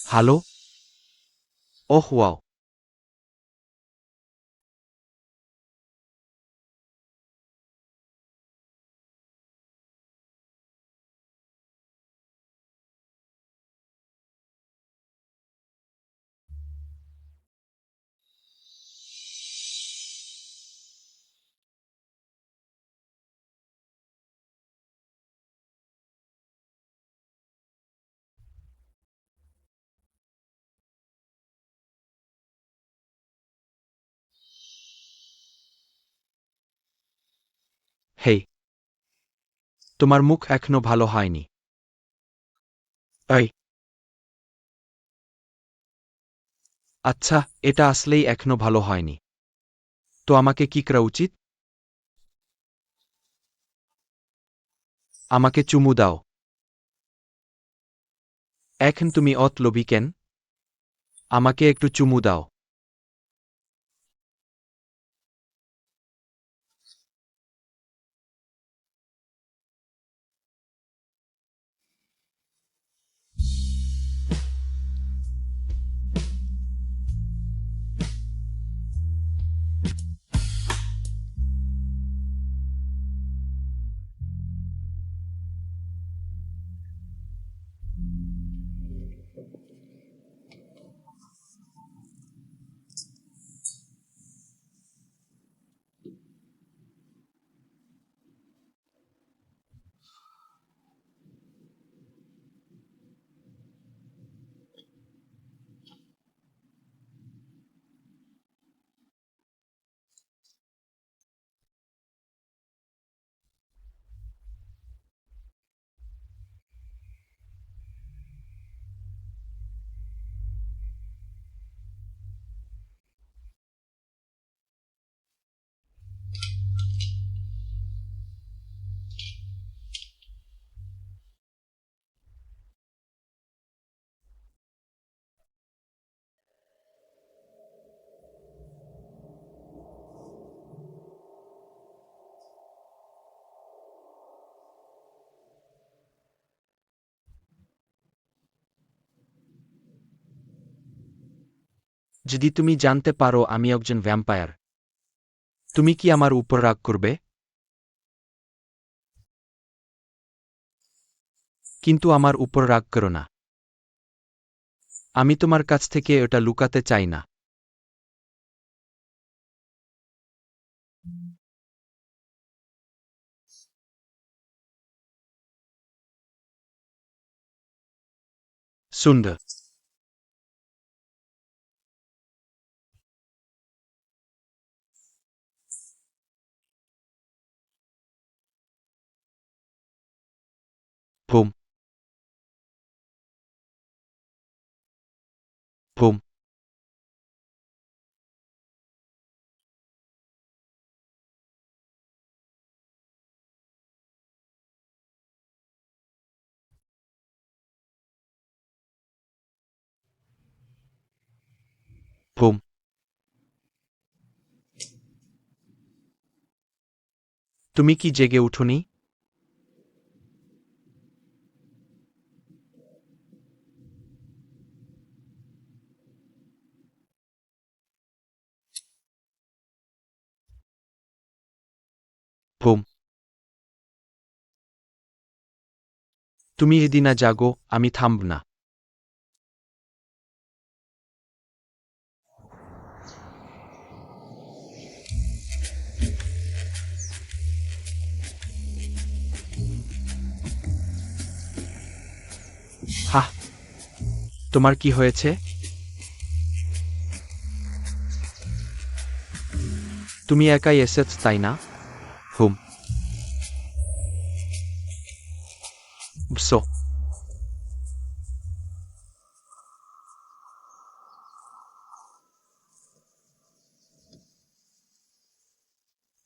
Hello? ওহ wow! হেই, তোমার মুখ এখনো ভালো হয়নি। এই, আচ্ছা, এটা আসলেই এখনো ভালো হয়নি। তো আমাকে কি করা উচিত? আমাকে চুমু দাও। এখন তুমি অত লোভী কেন? আমাকে একটু চুমু দাও। যদি তুমি জানতে পারো আমি একজন ভ্যাম্পায়ার, তুমি কি আমার উপর রাগ করবে? কিন্তু আমার উপর রাগ করো না। আমি তোমার কাছ থেকে এটা লুকাতে চাই না। সুন্দর। Broom, broom, broom. তুমি কি জেগে উঠোনি? বুম। তুমি এদিনা জাগো, আমি থামব না। হাহ, তোমার কি হয়েছে? তুমি একাই এসেছ তাই না? হুম। সো,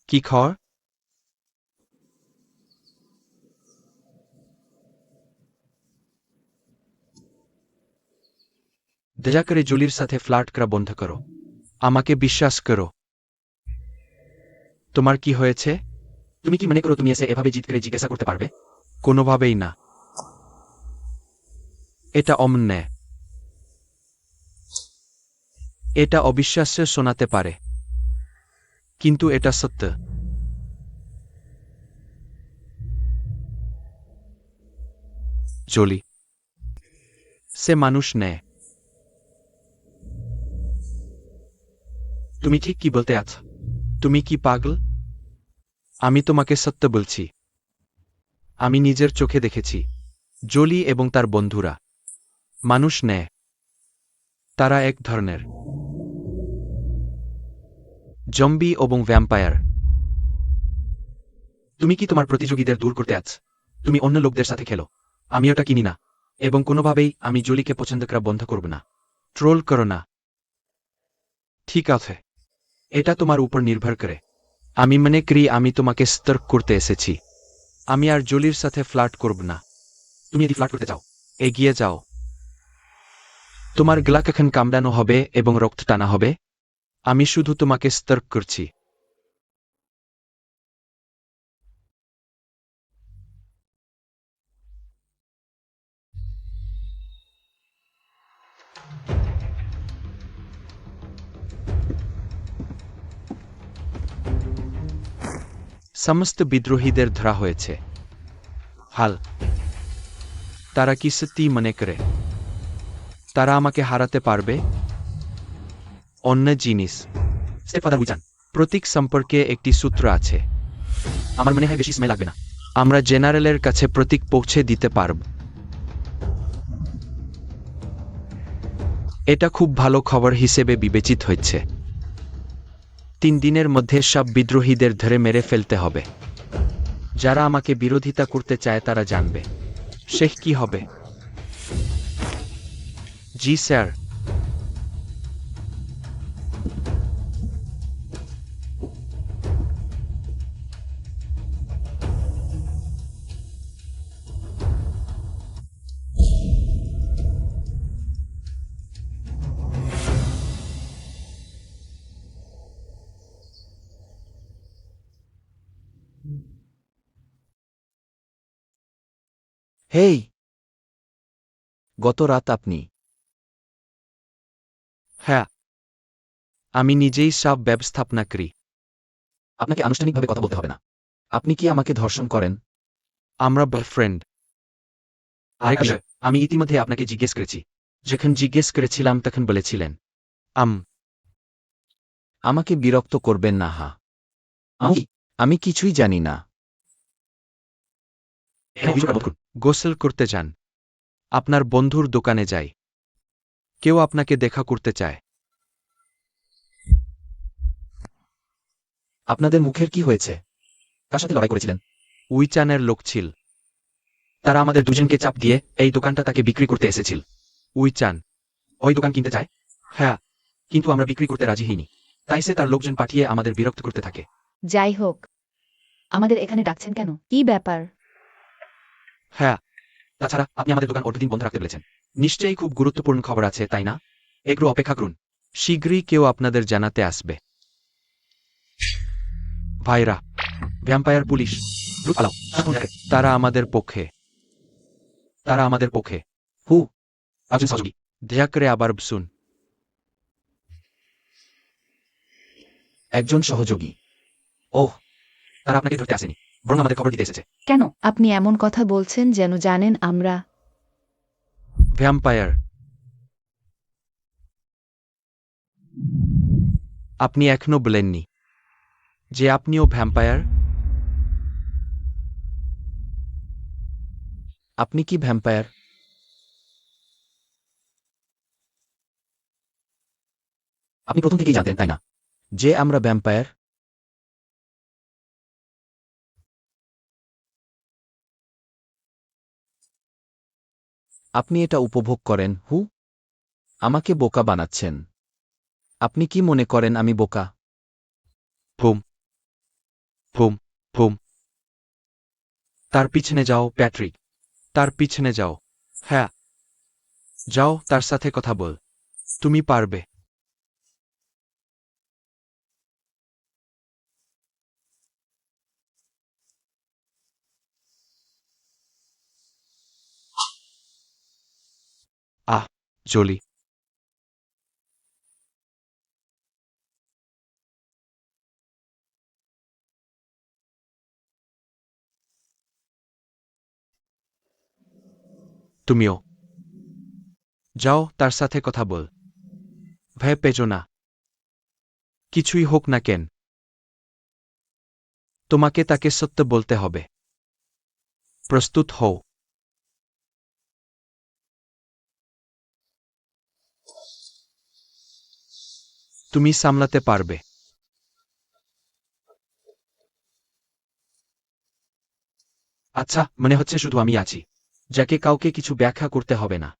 কি খবর? দয়া করে জুলির সাথে ফ্লার্ট করা বন্ধ করো। আমাকে বিশ্বাস করো। তোমার কি হয়েছে? তুমি কি মনে করো তুমি এসে এভাবে জিত করে জিজ্ঞাসা করতে পারবে? কোনোভাবেই না। এটা অন্যায়। এটা অবিশ্বাস্য শোনাতে পারে, কিন্তু এটা সত্য। জলি, সে মানুষ নেয়। তুমি ঠিক কি বলতে আছ? তুমি কি পাগল? আমি তোমাকে সত্য বলছি। আমি নিজের চোখে দেখেছি। জলি এবং তার বন্ধুরা মানুষ নেয়। তারা এক ধরনের জম্বি এবং ভ্যাম্পায়ার। তুমি কি তোমার প্রতিযোগীদের দূর করতে আছ? তুমি অন্য লোকদের সাথে খেলো। আমি ওটা কিনি না, এবং কোনোভাবেই আমি জলিকে পছন্দ করা বন্ধ করব না। ট্রোল করো না। ঠিক আছে, এটা তোমার উপর নির্ভর করে। আমি মনে করি আমি তোমাকে সতর্ক করতে এসেছি। আমি আর জলির সাথে ফ্লার্ট করব না। তুমি যদি ফ্লার্ট করতে চাও, এগিয়ে যাও। তোমার গলা কখন কামড়ানো হবে এবং রক্ত টানা হবে? আমি শুধু তোমাকে সতর্ক করছি। সমস্ত বিদ্রোহীদের ধরা হয়েছে। হাল, তারা কি সত্যি মনে করে তারা আমাকে হারাতে পারবে? অন্য জিনিস। স্টেপফাদার বুঝান, প্রতীক সম্পর্কে একটি সূত্র আছে। আমার মনে হয় বেশি সময় লাগবে না। আমরা জেনারেলের কাছে প্রতীক পৌঁছে দিতে পারব। এটা খুব ভালো খবর হিসেবে বিবেচিত হচ্ছে। 3 দিনের মধ্যে সব বিদ্রোহীদের ধরে মেরে ফেলতে হবে। যারা আমাকে বিরোধিতা করতে চায় তারা জানবে শেষ কি হবে। জি স্যার। হেই, গত রাত আপনি হ্যাঁ, আমি নিজেই সব ব্যবস্থাপনা করি। আপনাকে আনুষ্ঠানিকভাবে কথা বলতে হবে না। আপনি কি আমাকে ধর্ষণ করেন? আমরা বয়ফ্রেন্ড। আরেক বিষয়, আমি ইতিমধ্যে আপনাকে জিজ্ঞেস করেছি। যখন জিজ্ঞেস করেছিলাম তখন বলেছিলেন আমাকে বিরক্ত করবেন না। আমি কিছুই জানি না। এখানে অভিযোগটা বন্ধ করুন। গোসল করতে যান। আপনার বন্ধুর দোকানে যাই। কেউ আপনাকে দেখা করতে চায়। আপনাদের মুখের কি হয়েছে? কার সাথে লড়াই করেছিলেন? উইচানের লোক ছিল। তারা আমাদের দুজনকে চাপ দিয়ে এই দোকানটা তাকে বিক্রি করতে এসেছিল। উইচান ওই দোকান কিনতে চায়, হ্যাঁ, কিন্তু আমরা বিক্রি করতে রাজি হইনি। তাই সে তার লোকজন পাঠিয়ে আমাদের বিরক্ত করতে থাকে। যাই হোক, আমাদের এখানে ডাকছেন কেন? কি ব্যাপার? হ্যাঁ, তাছাড়া আপনি আমাদের দোকান অর্ধদিন বন্ধ রাখতে বলেছেন। নিশ্চয়ই খুব গুরুত্বপূর্ণ খবর আছে, তাই না? একটু অপেক্ষা করুন। শীঘ্রই কেউ আপনাদের জানাতে আসবে। ভাইরা, ভ্যাম্পায়ার পুলিশ, দ্রুত পালাও। তারা আমাদের পক্ষে। তারা আমাদের পক্ষে। হু, একজন সহযোগী। দয়া করে আবার শুন। একজন সহযোগী। ওহ, তারা আপনাকে ধরতে আসেনি, বরং আমাদের খবর দিতে এসেছে। কেন আপনি এমন কথা বলছেন যেন জানেন আমরা? ভ্যাম্পায়ার। আপনি এখনো বলেননি যে আপনিও ভ্যাম্পায়ার। আপনি কি ভ্যাম্পায়ার? আপনি প্রথম থেকেই জানতেন, তাই না, যে আমরা ভ্যাম্পায়ার? আপনি এটা উপভোগ করেন, হু? আমাকে বোকা বানাচ্ছেন। আপনি কি মনে করেন আমি বোকা? ভুম ভুম ভুম। তার পিছনে যাও প্যাট্রিক, তার পিছনে যাও। হ্যাঁ, যাও, তার সাথে কথা বল। তুমি পারবে। আহ, জলি। তুমিও যাও, তার সাথে কথা বল। ভয় পেজো না। কিছুই হোক না কেন, তোমাকে তাকে সত্য বলতে হবে। প্রস্তুত হও। তুমি সামলাতে পারবে। আচ্ছা, মনে হচ্ছে শুধু আমি আছি, যাকে কাউকে কিছু ব্যাখ্যা করতে হবে না।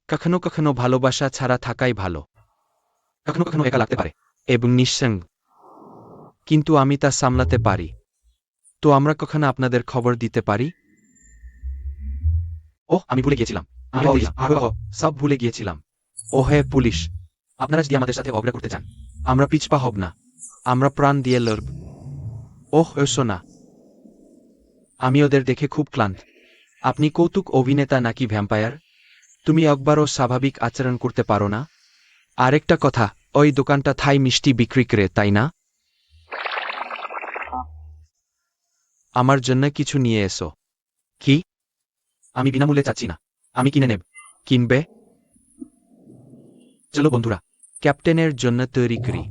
কখনো কখনো ভালোবাসা ছাড়া থাকাই ভালো। কখনো কখনো একা লাগতে পারে এবং নিঃসঙ্গ, কিন্তু আমি তা সামলাতে পারি। তো আমরা কখনো আপনাদের খবর দিতে পারি। ওহ, আমি ভুলে গিয়েছিলাম। সব ভুলে গিয়েছিলাম। ও হ্যাঁ, পুলিশ। আপনারা যদি আমাদের সাথে অগ্রা করতে চান, আমরা পিছপা হব না। আমরা প্রাণ দিয়ে লড়ব। ওহ সোনা, আমি ওদের দেখে খুব ক্লান্ত। আপনি কৌতুক অভিনেতা নাকি ভ্যাম্পায়ার? তুমি একবারও স্বাভাবিক আচরণ করতে পারো না? আরেকটা কথা, ওই দোকানটা থাই মিষ্টি বিক্রি করে, তাই না? আমার জন্য কিছু নিয়ে এসো। কি? আমি বিনামূল্যে চাচ্ছি না, আমি কিনে নেব। কিনবে? চলো বন্ধুরা, ক্যাপ্টেনের জন্য তৈরি করি।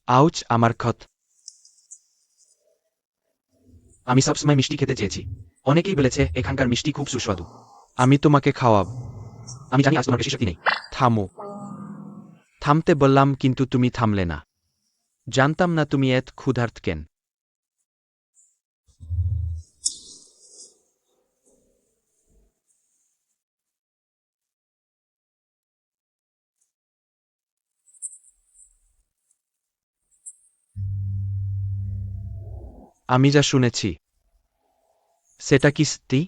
আউচ, আমার ক্ষত। আমি সবসময় মিষ্টি খেতে চেয়েছি। অনেকেই বলেছে এখানকার মিষ্টি খুব সুস্বাদু। আমি তোমাকে খাওয়াব। আমি জানি আজ তোমার বেশি শক্তি নেই। থামো। থামতে বললাম, কিন্তু তুমি থামলে না। জানতাম না তুমি এত ক্ষুধার্ত কেন। আমি যা শুনেছি সেটা কি সত্যি?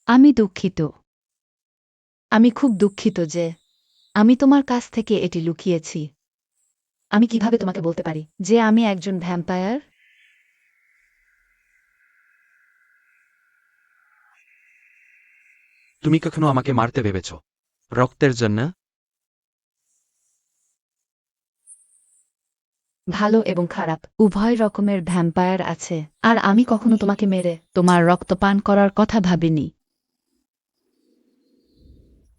আমি দুঃখিত। আমি খুব দুঃখিত যে আমি তোমার কাছ থেকে এটি লুকিয়েছি। আমি কিভাবে তোমাকে বলতে পারি যে আমি একজন ভ্যাম্পায়ার? তুমি কখনো আমাকে মারতে ভেবেছ রক্তের জন্য? ভালো এবং খারাপ উভয় রকমের ভ্যাম্পায়ার আছে, আর আমি কখনো তোমাকে মেরে তোমার রক্ত পান করার কথা ভাবিনি।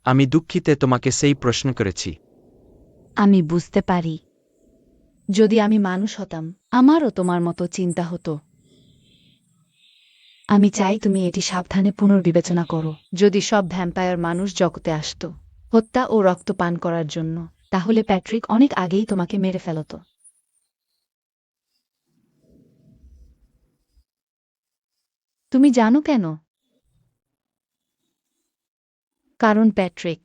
আমি দুঃখিতে তোমাকে সেই প্রশ্ন করেছি। আমি বুঝতে পারি। যদি আমি মানুষ হতাম, আমারও তোমার মতো চিন্তা হতো। আমি চাই তুমি এটি সাবধানে পুনর্বিবেচনা করো। যদি সব ভ্যাম্পায়ার মানুষ জগতে আসত হত্যা ও রক্ত পান করার জন্য, তাহলে প্যাট্রিক অনেক আগেই তোমাকে মেরে ফেলত। তুমি জানো কেন? কারণ প্যাট্রিক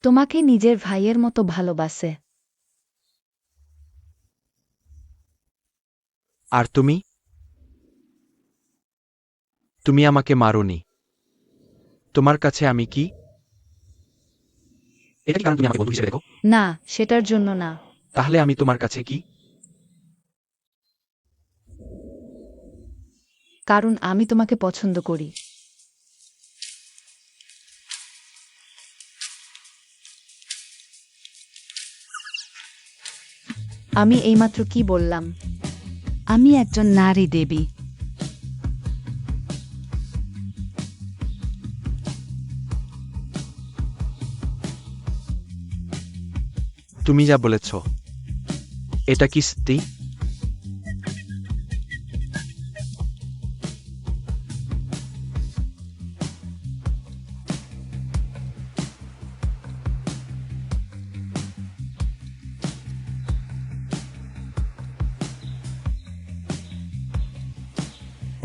তোমাকে নিজের ভাইয়ের মতো ভালোবাসে। আর তুমি? তুমি আমাকে মারোনি। তোমার কাছে আমি কি? এটা কি কারণ তুমি আমাকে বন্ধু হিসেবে দেখো? না, সেটার জন্য না। তাহলে আমি তোমার কাছে কি? কারণ আমি তোমাকে পছন্দ করি। আমি এইমাত্র কি বললাম? আমি একজন নারী দেবী। তুমি যা বলেছ এটা কি সত্যি?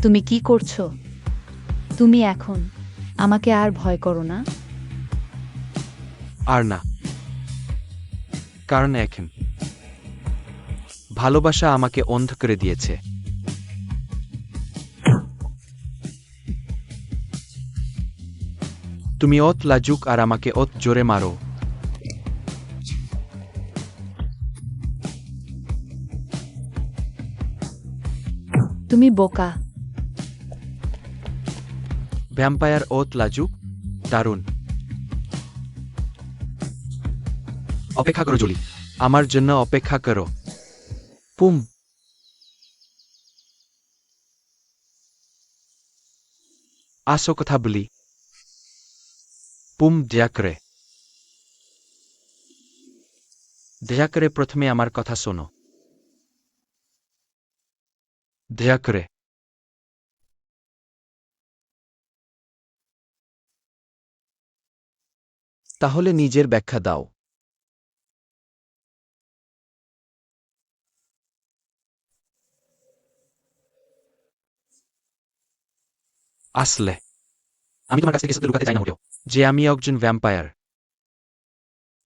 তুমি কি করছো? তুমি এখন আমাকে আর ভয় করো না? আর না, কারণ এখন ভালোবাসা আমাকে অন্ধ করে দিয়েছে। তুমি অত লাজুক আর আমাকে অত জোরে মারো। তুমি বোকা। ভ্যাম্পায়ার অত লাজুক? দারুণ। অপেক্ষা করো জুলি, আমার জন্য অপেক্ষা করো। পুম। আসো কথা বলি। পুম, দয়া করে। দয়া করে প্রথমে আমার কথা শোনো। দয়া করে। তাহলে নিজের ব্যাখ্যা দাও। আসলে আমি তোমার কাছ থেকে সত্য লুকাতে চাই না মোটেও, যে আমি একজন ভ্যাম্পায়ার।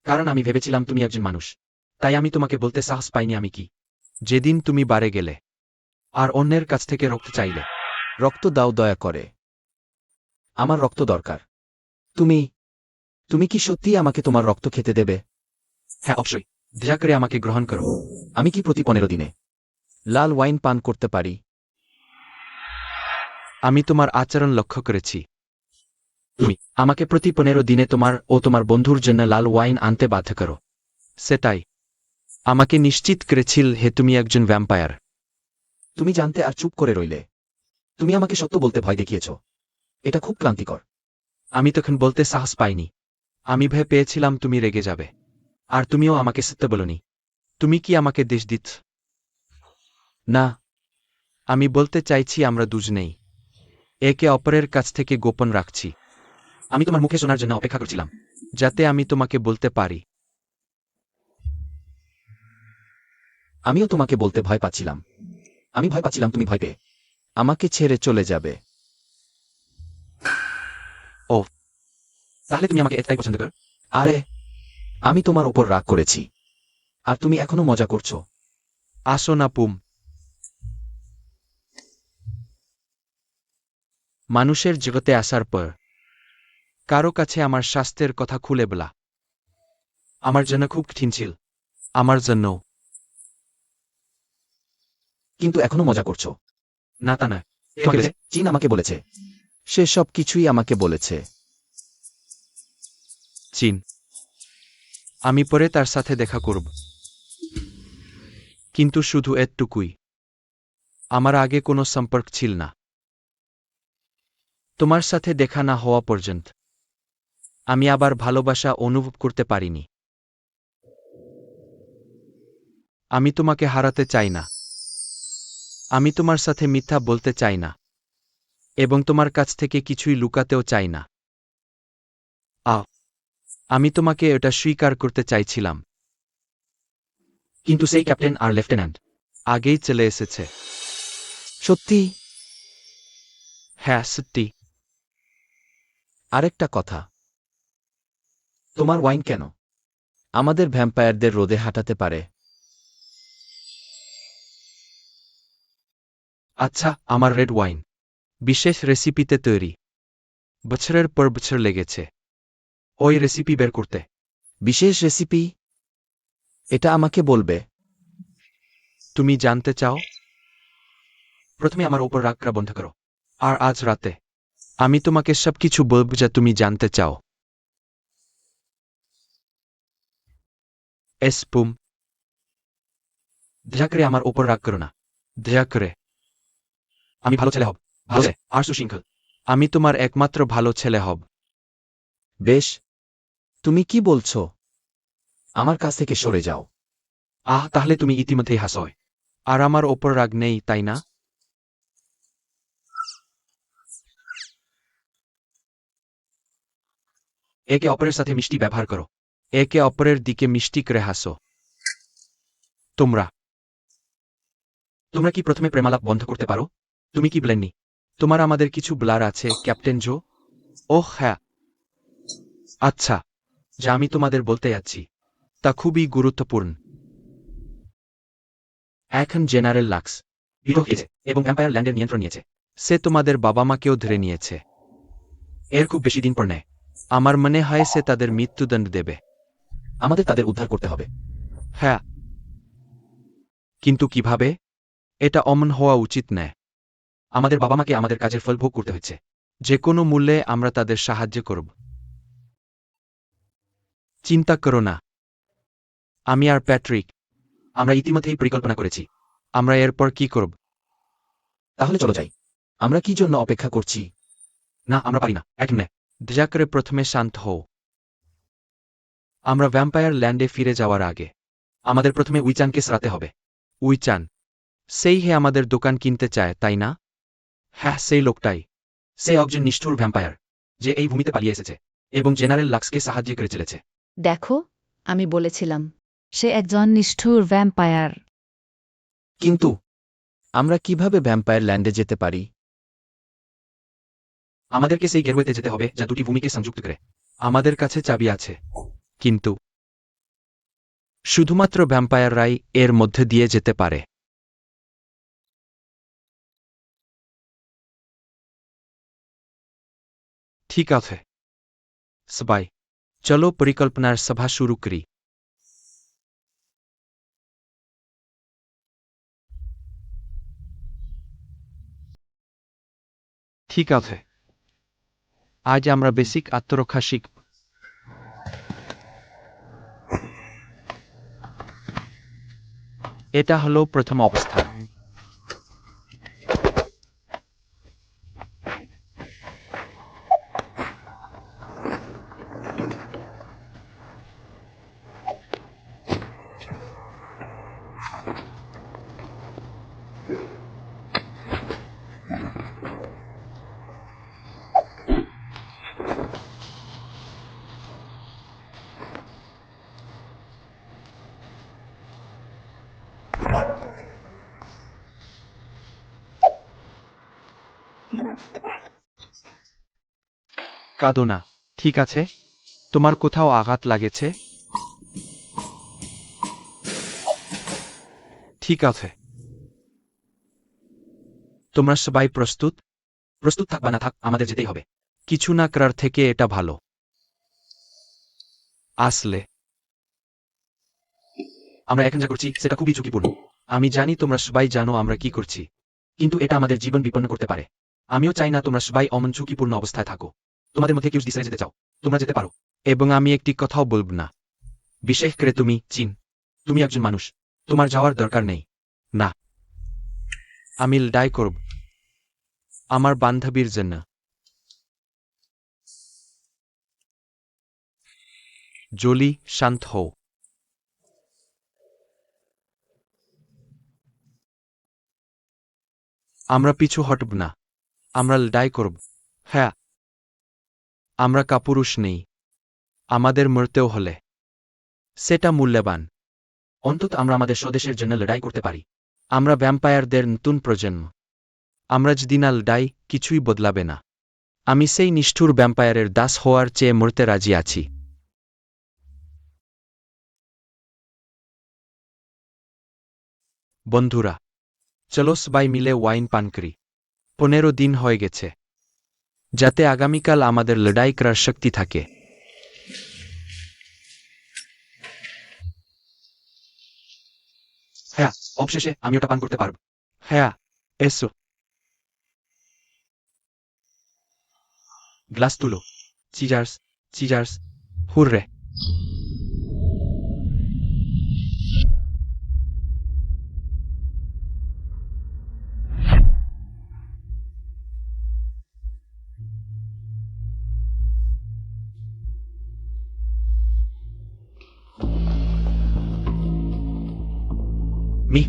কারণ আমি ভেবেছিলাম তুমি একজন মানুষ। তাই আমি তোমাকে বলতে সাহস পাইনি আমি কি। যেদিন তুমি বারে গেলে আর অন্যের কাছ থেকে রক্ত চাইলে। রক্ত দাও দয়া করে। আমার রক্ত দরকার। তুমি কি সত্যিই আমাকে তোমার রক্ত খেতে দেবে? হ্যাঁ, অবশ্যই। দয়া করে আমাকে গ্রহণ করো। আমি কি প্রতি 15 দিনে লাল ওয়াইন পান করতে পারি? আমি তোমার আচরণ লক্ষ্য করেছি। তুমি আমাকে প্রতি 15 দিনে তোমার ও তোমার বন্ধুর জন্য লাল ওয়াইন আনতে বাধ্য করো। সেটাই আমাকে নিশ্চিত করেছিল হে তুমি একজন ভ্যাম্পায়ার। তুমি জানতে আর চুপ করে রইলে। তুমি আমাকে সত্য বলতে ভয় দেখিয়েছ। এটা খুব ক্লান্তিকর। আমি তখন বলতে সাহস পাইনি। আমি ভয় পেয়েছিলাম তুমি রেগে যাবে। আর তুমিও আমাকে সত্য বলনি। তুমি কি আমাকে দেশ দিচ্ছ? না। আমি বলতে চাইছি আমরা দুজনেই একে অপরের কাছ থেকে গোপন রাখছি। আমি তোমার মুখে শোনার জন্য অপেক্ষা করছিলাম। যাতে আমি তোমাকে বলতে পারি। আমিও তোমাকে বলতে ভয় পাচ্ছিলাম। আমি ভয় পাচ্ছিলাম তুমি ভয় পেয়ে আমাকে ছেড়ে চলে যাবে। ও, তাহলে তুমি আমাকে এতটাই পছন্দ কর? আরে, আমি তোমার ওপর রাগ করেছি। আর তুমি এখনো মজা করছো। আসো না পুম। মানুষের জগতে আসার পর কারো কাছে আমার স্বাস্থ্যের কথা খুলে বলা আমার জন্য খুব কঠিন ছিল। আমার জন্য। কিন্তু এখনো মজা করছো। না, তা নয়। চীন আমাকে বলেছে। সে সব কিছুই আমাকে বলেছে। চীন। আমি পরে তার সাথে দেখা করব। কিন্তু শুধু এতটুকুই। আমার আগে কোনো সম্পর্ক ছিল না। তোমার সাথে দেখা না হওয়া পর্যন্ত আমি আবার ভালোবাসা অনুভব করতে পারিনি। আমি তোমাকে হারাতে চাই না। আমি তোমার সাথে মিথ্যা বলতে চাই না। এবং তোমার কাছ থেকে কিছুই লুকাতেও চাই না। আমি তোমাকে এটা স্বীকার করতে চাইছিলাম। কিন্তু সেই ক্যাপ্টেন আর লেফটেন্যান্ট আগেই চলে এসেছে। সত্যি? হ্যাঁ, সত্যি। আরেকটা কথা, তোমার ওয়াইন কেন আমাদের ভ্যাম্পায়ারদের রোদে হাঁটাতে পারে? আচ্ছা, আমার রেড ওয়াইন বিশেষ রেসিপিতে তৈরি। বছরের পর বছর লেগেছে ওই রেসিপি বের করতে। বিশেষ রেসিপি? এটা আমাকে বলবে? তুমি জানতে চাও? প্রথমে আমার ওপর রাগ করা বন্ধ করো। আর আজ রাতে আমি তোমাকে সবকিছু বলব যা তুমি জানতে চাও। পুম, দয়া করে আমার ওপর রাগ করো না। দয়া করে। আমি ভালো ছেলে হব। ভালো আর সুশৃঙ্খল। আমি তোমার একমাত্র ভালো ছেলে হব। বেশ, তুমি কি বলছো? আমার কাছ থেকে সরে যাও। তাহলে তুমি ইতিমধ্যেই হাসয়। আর আমার ওপর রাগ নেই, তাই না? একে অপরের সাথে মিষ্টি ব্যবহার করো। একে অপরের দিকে মিষ্টি করে হাসো। তোমরা কি প্রথমে প্রেমালাপ বন্ধ করতে পারো? তুমি কি বলেননি তোমার আমাদের কিছু বলার আছে, ক্যাপ্টেন জো? ওহ হ্যাঁ। আচ্ছা, যা আমি তোমাদের বলতে যাচ্ছি তা খুবই গুরুত্বপূর্ণ। এখন জেনারেল লাক্স বিরোধ হয়েছে এবং এম্পায়ার ল্যান্ডের নিয়ন্ত্রণ নিয়েছে। সে তোমাদের বাবা মাকেও ধরে নিয়েছে। এর খুব বেশি দিন পর নেয়। আমার মনে হয় সে তাদের মৃত্যুদণ্ড দেবে। আমাদের তাদের উদ্ধার করতে হবে। হ্যাঁ, কিন্তু কিভাবে? এটা অমন হওয়া উচিত নয়। আমাদের বাবা মাকে আমাদের কাজের ফল ভোগ করতে হচ্ছে। যে কোনো মূল্যে আমরা তাদের সাহায্য করব। চিন্তা করো না। আমি আর প্যাট্রিক আমরা ইতিমধ্যেই পরিকল্পনা করেছি। আমরা এরপর কি করব? তাহলে চলো যাই। আমরা কি জন্য অপেক্ষা করছি? না, আমরা পারি না। একনে দয়া করে প্রথমে শান্ত হও। আমরা ভ্যাম্পায়ার ল্যান্ডে ফিরে যাওয়ার আগে আমাদের প্রথমে উইচানকে সরাতে হবে। উইচান? সেই হে আমাদের দোকান কিনতে চায়, তাই না? হ্যাঁ, সেই লোকটাই। সে একজন নিষ্ঠুর ভ্যাম্পায়ার, যে এই ভূমিতে পালিয়ে এসেছে এবং জেনারেল লাক্সকে সাহায্য করে চলেছে। দেখো, আমি বলেছিলাম সে একজন নিষ্ঠুর ভ্যাম্পায়ার। কিন্তু আমরা কিভাবে ভ্যাম্পায়ার ল্যান্ডে যেতে পারি? আমাদেরকে সেই গেরওয়েতে যেতে হবে যা দুটি ভূমিকে সংযুক্ত করে। আমাদের কাছে চাবি আছে, কিন্তু শুধুমাত্র ভ্যাম্পায়াররাই এর মধ্যে দিয়ে যেতে পারে। ঠিক আছে সবাই, চলো পরিকল্পনার সভা শুরু করি। ঠিক আছে, আজ আমরা বেসিক আত্মরক্ষা শিখব। এটা হলো প্রথম অবস্থা। কাঁদো না, ঠিক আছে? তোমার কোথাও আঘাত লাগেছে? ঠিক আছে। তোমরা সবাই প্রস্তুত? প্রস্তুত থাক বা না থাক, আমাদের যেতেই হবে। কিছু না করার থেকে এটা ভালো। আসলে আমরা এখন যা করছি সেটা খুবই ঝুঁকিপূর্ণ। আমি জানি তোমরা সবাই জানো আমরা কি করছি। কিন্তু এটা আমাদের জীবন বিপন্ন করতে পারে। আমিও চাই না তোমরা সবাই অমন ঝুঁকিপূর্ণ অবস্থায় থাকো। তোমাদের মধ্যে কেউ যদি যেতে চাও, তোমরা যেতে পারো। এবং আমি একটি কথাও বলব না। বিশেষ করে তুমি, চিন। তুমি একজন মানুষ, তোমার যাওয়ার দরকার নেই। না, আমি লড়াই করব আমার বান্ধবীর জন্য। জলি, শান্ত হও। আমরা পিছু হটব না, আমরা লড়াই করব। হ্যাঁ, আমরা কাপুরুষ নেই। আমাদের মরতেও হলে সেটা মূল্যবান। অন্তত আমরা আমাদের স্বদেশের জন্য লড়াই করতে পারি। আমরা ভ্যাম্পায়ারদের নতুন প্রজন্ম। আমরা যদি না লড়াই, কিছুই বদলাবে না। আমি সেই নিষ্ঠুর ভ্যাম্পায়ারের দাস হওয়ার চেয়ে মরতে রাজি আছি। বন্ধুরা, চলো সবাই মিলে ওয়াইন পান করি। 15 দিন হয়ে গেছে, যাতে আগামীকাল আমাদের লড়াই করার শক্তি থাকে। হ্যাঁ, অবশেষে আমি ওটা পান করতে পারব। হ্যাঁ, এসো। গ্লাস তুলো। চিজার্স, চিজার্স, হুররে।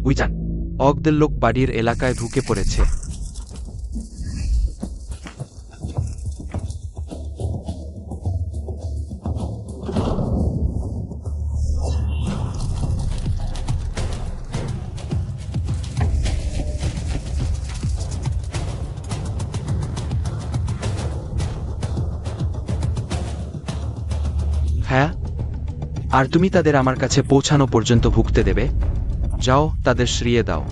উইচান। অগদের লোক বাড়ির এলাকায় ঢুকে পড়েছে। হ্যাঁ, আর তুমি তাদের আমার কাছে পৌঁছানো পর্যন্ত ভুগতে দেবে? যাও, তাদের সরিয়ে দাও।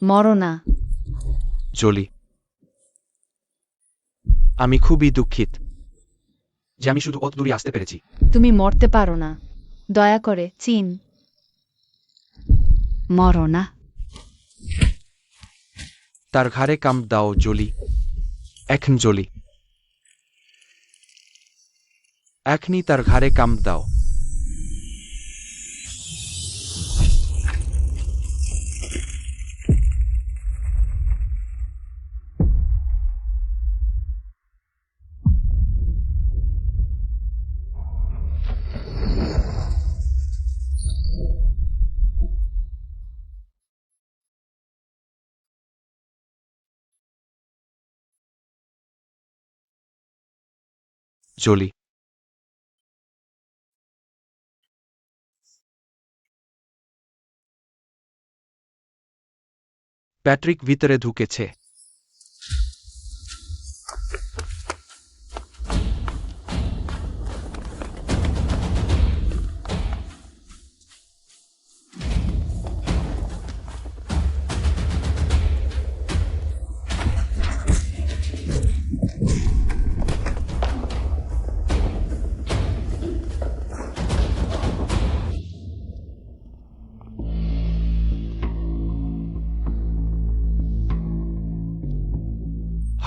মরো না। জলি, আমি খুবই দুঃখিত যে আমি শুধু অত দূরে আসতে পেরেছি। তুমি মরতে পারো না। দয়া করে চিন, মরো না। তার ঘাড়ে কামড় দাও জলি, এখন জলি, এখনই তার ঘাড়ে কামড় দাও। জলি, প্যাট্রিক ভিতরে ঢুকেছে।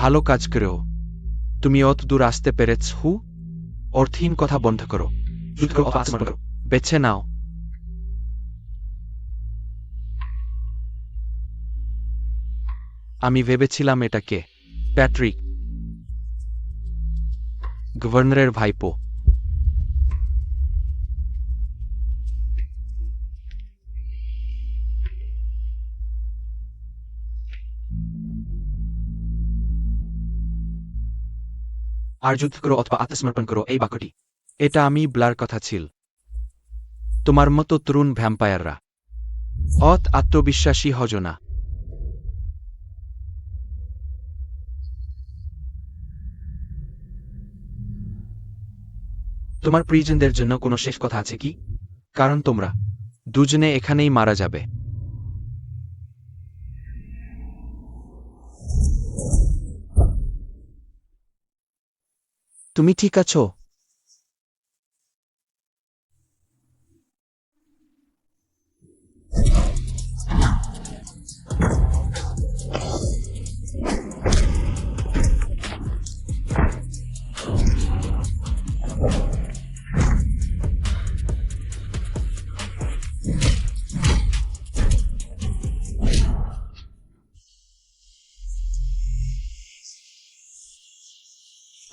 ভালো কাজ করেও তুমি অত দূর আসতে পেরেছ। অর্থহীন কথা বন্ধ করো, যুদ্ধ করো অথবা আত্মসমর্পণ করো। বেছে নাও। আমি ভেবেছিলাম এটা কে? প্যাট্রিক, গভর্নরের ভাইপো। আর যুদ্ধ করো অথবা আত্মসমর্পণ করো এই বাক্যটি এটা আমি বলার কথা ছিল। তোমার মতো তরুণ ভ্যাম্পায়াররা অত আত্মবিশ্বাসী হজ না। তোমার প্রিয়জনদের জন্য কোনো শেষ কথা আছে কি? কারণ তোমরা দুজনে এখানেই মারা যাবে। তুমি ঠিক আছো?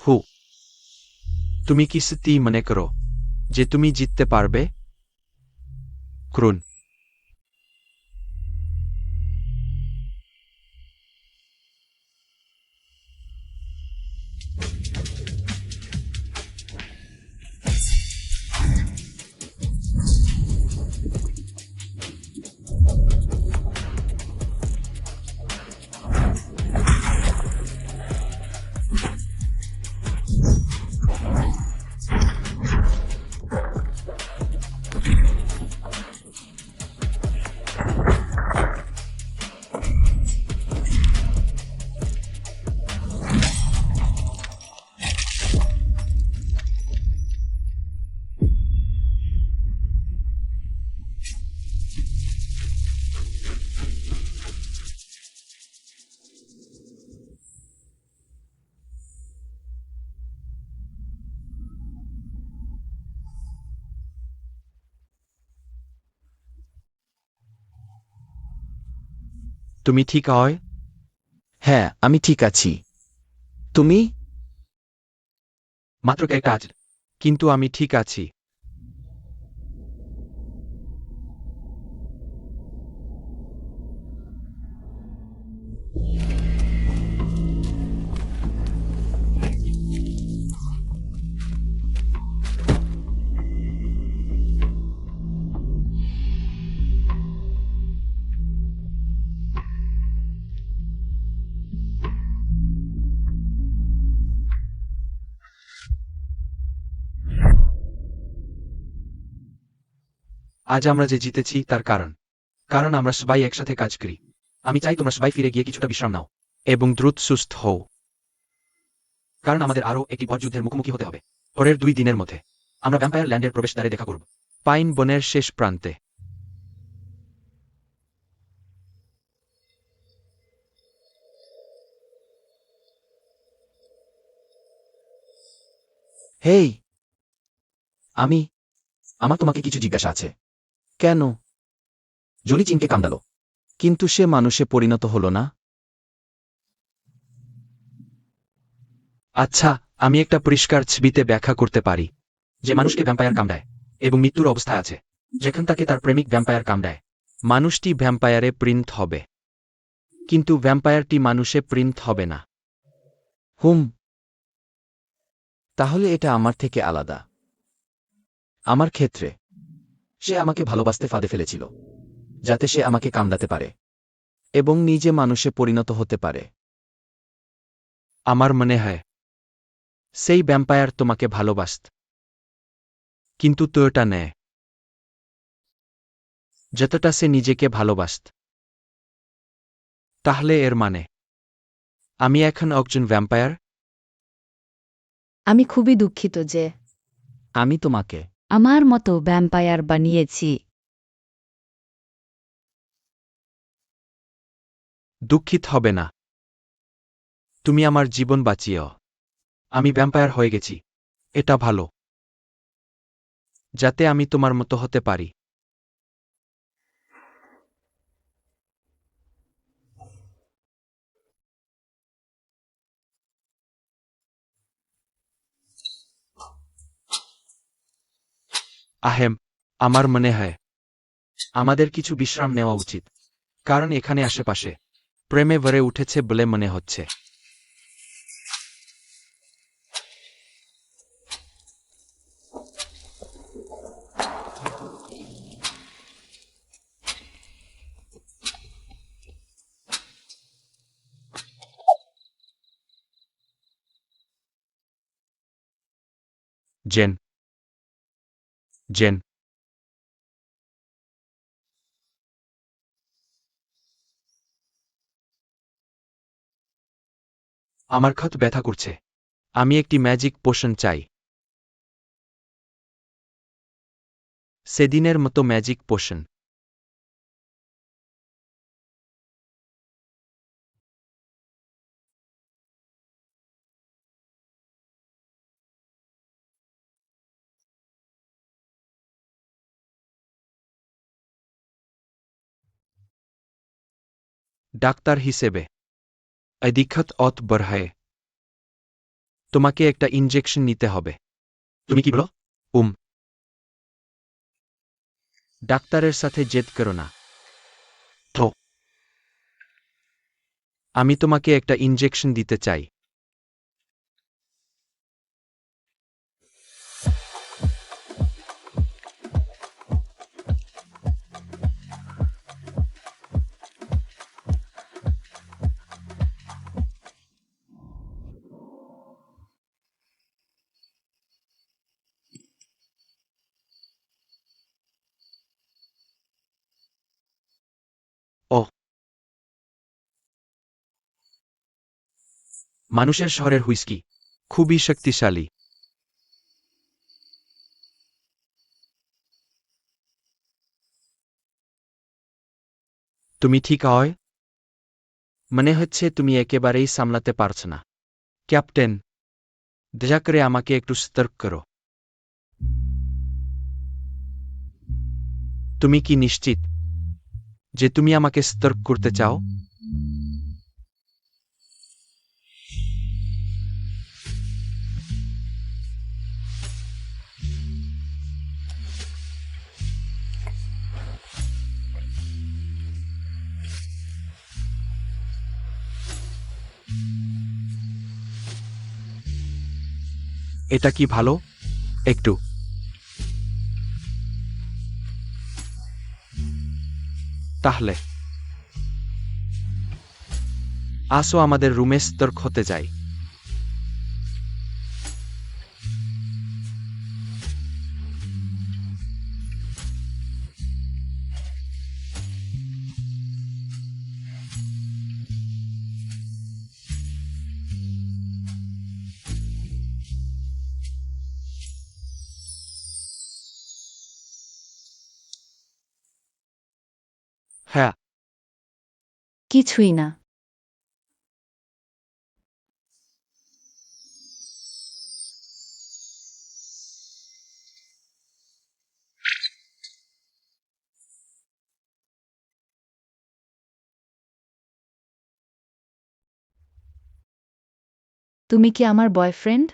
হু, তুমি কি সত্যি মনে করো যে তুমি জিততে পারবে? ক্রুন, তুমি ঠিক হয়? হ্যাঁ, আমি ঠিক আছি। তুমি? মাত্র একটা কাজ। কিন্তু আমি ঠিক আছি। আজ আমরা যে জিতেছি তার কারণ আমরা সবাই একসাথে কাজ করি। আমি চাই তোমরা সবাই ফিরে গিয়ে কিছুটা বিশ্রাম নাও, এবং দ্রুত সুস্থ হও। কারণ আমাদের আরও একটি বড় যুদ্ধের মুখোমুখি হতে হবে। পরের 2 দিনের মধ্যে আমরা ভ্যাম্পায়ার ল্যান্ডের প্রবেশদ্বারে দেখা করব। পাইন বনের শেষ প্রান্তে। হেই, আমার তোমাকে কিছু জিজ্ঞাসা আছে। কেন? জলি চিনকে কামড়ালো। কিন্তু সে মানুষে পরিণত হলো না। আচ্ছা, আমি একটা পরিষ্কার ছবিতে ব্যাখ্যা করতে পারি। যে মানুষকে ভ্যাম্পায়ার কামড়ায় এবং মৃত্যুর অবস্থায় আছে, যেখান তাকে তার প্রেমিক ভ্যাম্পায়ার কামড়ায়। মানুষটি ভ্যাম্পায়ারে প্রিন্ট হবে, কিন্তু ভ্যাম্পায়ারটি মানুষে প্রিন্ট হবে না। তাহলে এটা আমার থেকে আলাদা। আমার ক্ষেত্রে সে আমাকে ভালোবাসতে ফাঁদে ফেলেছিল, যাতে সে আমাকে কামড়াতে পারে। এবং নিজে মানুষে পরিণত হতে পারে। আমার মনে হয় সেই ভ্যাম্পায়ার তোমাকে ভালোবাসত, কিন্তু তো এটা নেয় যতটা সে নিজেকে ভালোবাসত। তাহলে এর মানে আমি এখন একজন ভ্যাম্পায়ার? আমি খুবই দুঃখিত যে আমি তোমাকে আমার মতো ভ্যাম্পায়ার বানিয়েছি। দুঃখিত হবে না, তুমি আমার জীবন বাঁচিয়েও। আমি ভ্যাম্পায়ার হয়ে গেছি, এটা ভালো, যাতে আমি তোমার মতো হতে পারি। আহেম, আমার মনে হয় আমাদের কিছু বিশ্রাম নেওয়া উচিত, কারণ এখানে আশেপাশে প্রেমে ভরে উঠেছে বলে মনে হচ্ছে। জেন, জেন, আমার ক্ষত ব্যথা করছে, আমি একটি ম্যাজিক পোশন চাই। সেদিনের মতো ম্যাজিক পোশন। ডাক্তার হিসেবে অধিকত অত বড়ায় তোমাকে একটা ইনজেকশন নিতে হবে। তুমি কি বলো? ডাক্তারের সাথে জেদ করো না। তো আমি তোমাকে একটা ইনজেকশন দিতে চাই। মানুষের শহরের হুইস্কি খুবই শক্তিশালী। তুমি ঠিক হয়? মনে হচ্ছে তুমি একেবারেই সামলাতে পারছ না। ক্যাপ্টেন, দয়া করে আমাকে একটু সতর্ক করো। তুমি কি নিশ্চিত যে তুমি আমাকে সতর্ক করতে চাও? এটা কি ভালো? একটু। তাহলে আসো আমাদের রুমে সতর্ক হতে যাই। হ্যাঁ, কিছুই না। তুমি কি আমার বয়ফ্রেন্ড?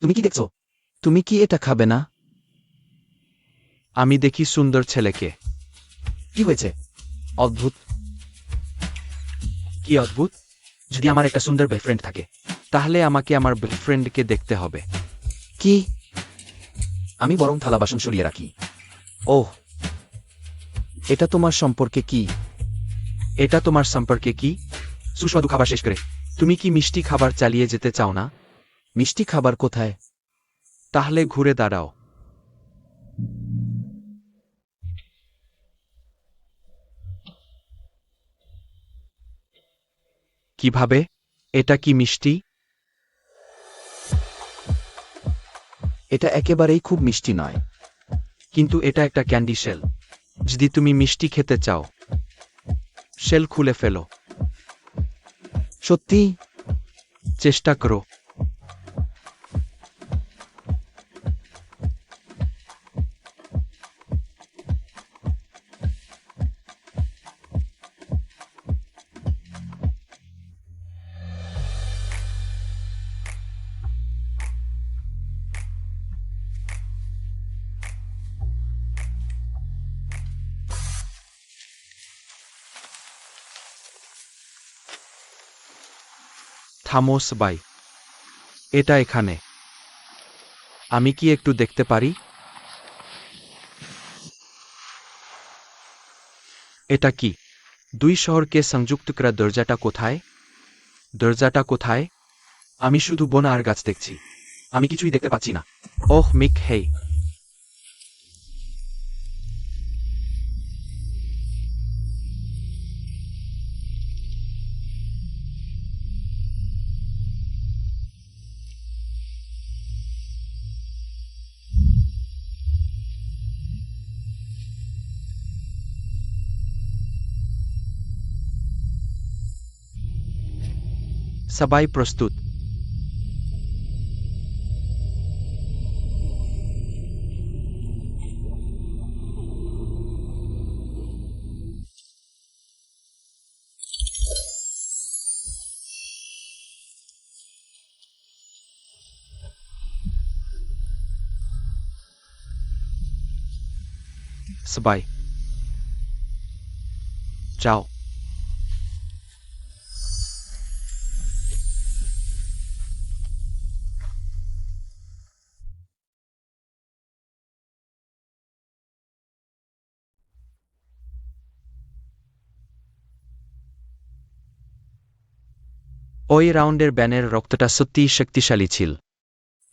তুমি কি দেখছো? তুমি কি এটা খাবে না? আমি দেখি সুন্দর ছেলেকে। কি হয়েছে? অদ্ভুত। কি অদ্ভুত? যদি আমার একটা সুন্দর বয়ফ্রেন্ড থাকে। তাহলে আমাকে আমার বয়ফ্রেন্ডকে দেখতে হবে। কি? আমি বরং থালা বাসন সরিয়ে রাখি। ওহ, এটা তোমার সম্পর্কে কি? এটা তোমার সম্পর্কে কি? সুস্বাদু খাবার শেষ করে। তুমি কি মিষ্টি খাবার চালিয়ে যেতে চাও না? মিষ্টি খাবার কোথায়? তাহলে ঘুরে দাঁড়াও। কিভাবে? এটা কি মিষ্টি? এটা একেবারেই খুব মিষ্টি নয়। কিন্তু এটা একটা ক্যান্ডি শেল। যদি তুমি মিষ্টি খেতে চাও, শেল খুলে ফেলো। সত্যি? চেষ্টা করো। থামো সবাই। এটা এখানে। আমি কি একটু দেখতে পারি? এটা কি? দুই শহরকে সংযুক্ত করা দরজাটা কোথায়? দরজাটা কোথায়? আমি শুধু বন আর গাছ দেখছি। আমি কিছুই দেখতে পাচ্ছি না। ওহ মিক হেই। সবাই প্রস্তুত? সবাই যাও। ওই রাউন্ডের ব্যানের রক্তটা সত্যিই শক্তিশালী ছিল।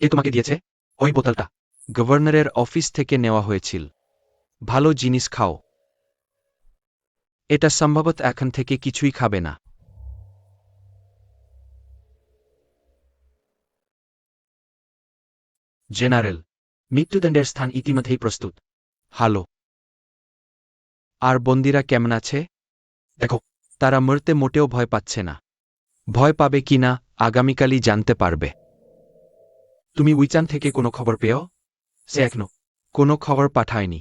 কে তোমাকে দিয়েছে ওই বোতলটা? গভর্নরের অফিস থেকে নেওয়া হয়েছিল। ভালো জিনিস খাও। এটা সম্ভবত এখন থেকে কিছুই খাবে না। জেনারেল, মৃত্যুদণ্ডের স্থান ইতিমধ্যেই প্রস্তুত। হালো। আর বন্দিরা কেমন আছে? দেখো, তারা মরতে মোটেও ভয় পাচ্ছে না। ভয় পাবে কিনা আগামীকালই জানতে পারবে। তুমি উইচান থেকে কোনো খবর পেও? সে এখনো কোনো খবর পাঠায়নি।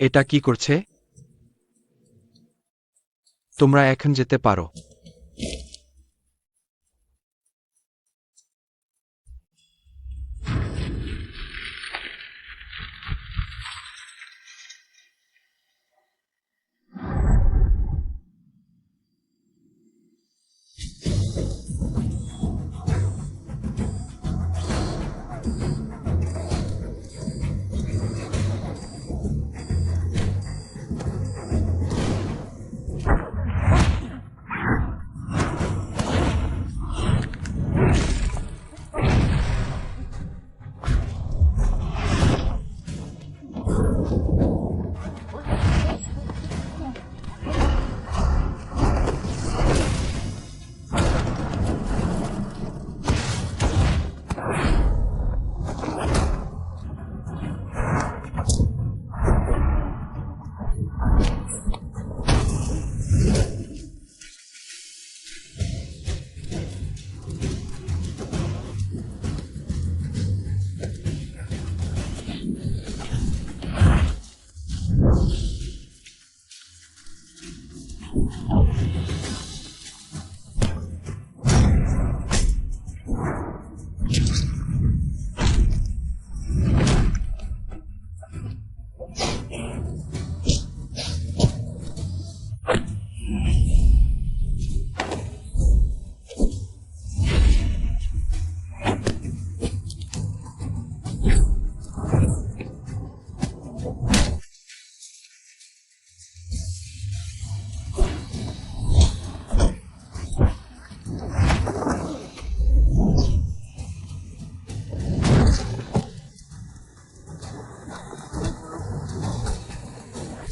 এটা কি করছে? তোমরা এখন যেতে পারো।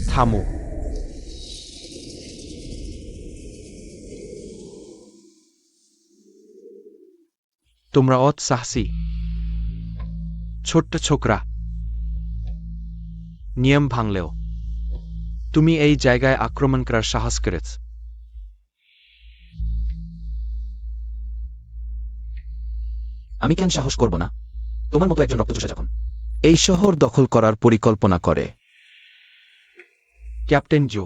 থামো। তোমরা সাহসী ছোট্ট ছোকরা। নিয়ম ভাঙলেও তুমি এই জায়গায় আক্রমণ করার সাহস করেছ। আমি কেন সাহস করব না? তোমার মতো একজন রক্তচোষা যখন এই শহর দখল করার পরিকল্পনা করে। ক্যাপ্টেন জো,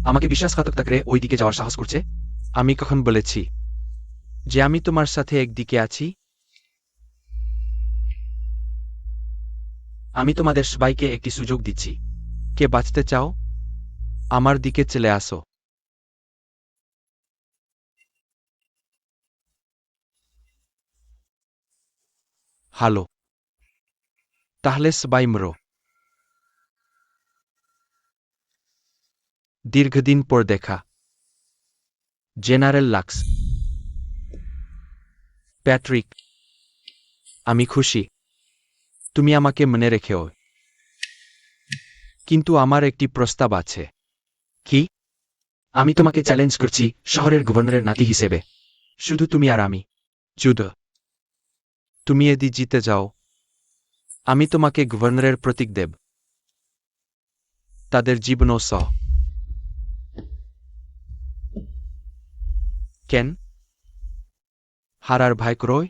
আমাকে বিশ্বাসঘাতকতা করে ওই দিকে যাওয়ার সাহস করছে। আমি কখন বলেছি যে আমি তোমার সাথে একদিকে আছি? আমি তোমাদের সবাইকে একটি সুযোগ দিচ্ছি। কে বাঁচতে চাও? আমার দিকে চলে আসো। হালো, তাহলে সবাই মরো। দীর্ঘদিন পর দেখা। General lux. প্যাট্রিক, আমি খুশি তুমি আমাকে মনে রেখেও। কিন্তু আমার একটি প্রস্তাব আছে। কি? আমি তোমাকে চ্যালেঞ্জ করছি শহরের গভর্নরের নাতি হিসেবে। শুধু তুমি আর আমি। যুদ্ধ। তুমি যদি জিতে যাও, আমি তোমাকে গভর্নরের প্রতীক দেব। তাদের জীবনও সহ। কেন? হারার ভয় করোয়?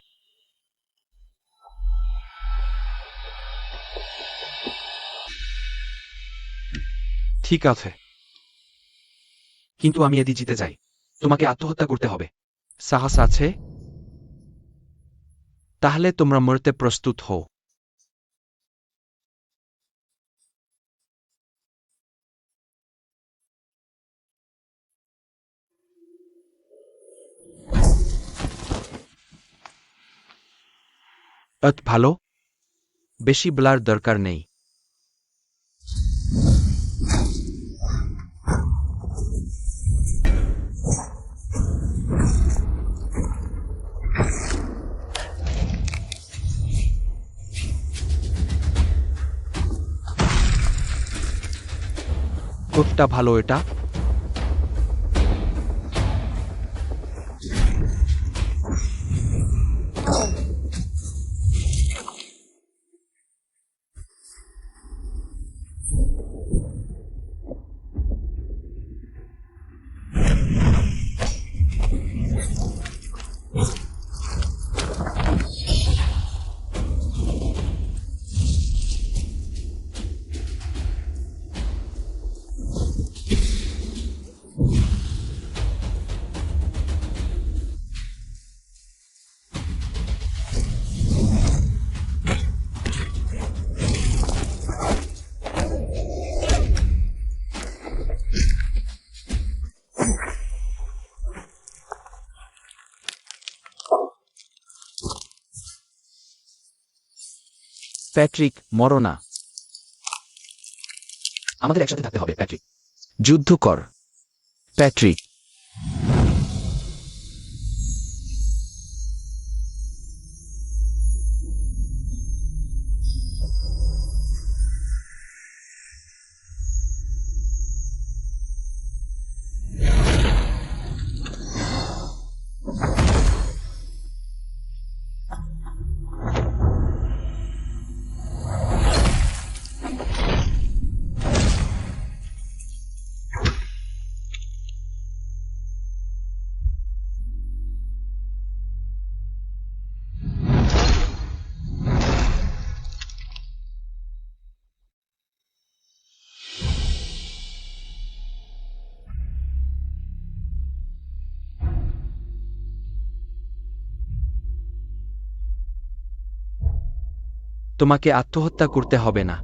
ঠিক আছে, কিন্তু আমি এদি জিতে যাই, তোমাকে আত্মহত্যা করতে হবে। সাহস আছে? তাহলে তোমরা মরতে প্রস্তুত হও। ভালো, বেশি বলার দরকার নেই। কোটটা ভালো এটা। প্যাট্রিক, মরো না। আমাদের একসাথে থাকতে হবে, প্যাট্রিক। যুদ্ধ কর, প্যাট্রিক। তোমাকে আত্মহত্যা করতে হবে না।